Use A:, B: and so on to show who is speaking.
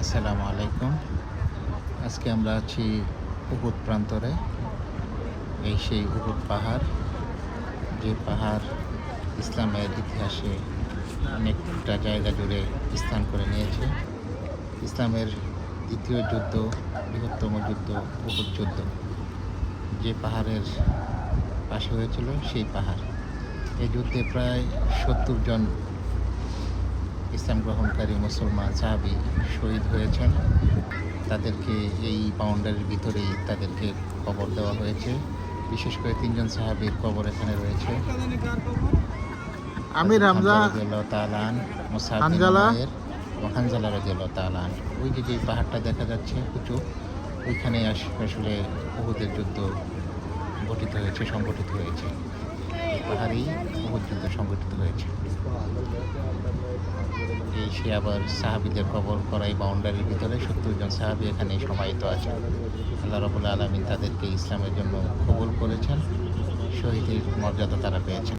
A: আসসালামু আলাইকুম। আজকে আমরা আছি উহুদ প্রান্তরে। এই সেই উহুদ পাহাড়, যে পাহাড় ইসলামের ইতিহাসে অনেকটা জায়গা জুড়ে স্থান করে নিয়েছে। ইসলামের দ্বিতীয় যুদ্ধ, বৃহত্তম যুদ্ধ উহুদ যুদ্ধ, যে পাহাড়ের পাশে হয়েছিল সেই পাহাড়। এই যুদ্ধে প্রায় ৭০ জন ইসলাম গ্রহণকারী মুসলমান সাহাবী শহীদ হয়েছেন। তাদেরকে এই বাউন্ডারির ভিতরেই তাদেরকে কবর দেওয়া হয়েছে। বিশেষ করে ৩ জন সাহাবীর কবর এখানে রয়েছে।
B: আমির হামজা,
A: মুসআব বিন
B: হানজালা
A: উমাইর এবং হানজালা রাদিয়াল্লাহু তাআলা আনহু। ওই যে পাহাড়টা দেখা যাচ্ছে উঁচু, ওইখানে আসলে উহুদের যুদ্ধ সংগঠিত হয়েছে। এই পাহাড়েই উহুদ যুদ্ধ সংগঠিত হয়েছে। সে আবার সাহাবীদের কবর করা এই বাউন্ডারির ভিতরে ৭০ জন সাহাবী এখানে সমাহিত আছে। আল্লাহ রাব্বুল আলামিন তাদেরকে ইসলামের জন্য কবুল করেছেন, শহীদের মর্যাদা তারা পেয়েছেন।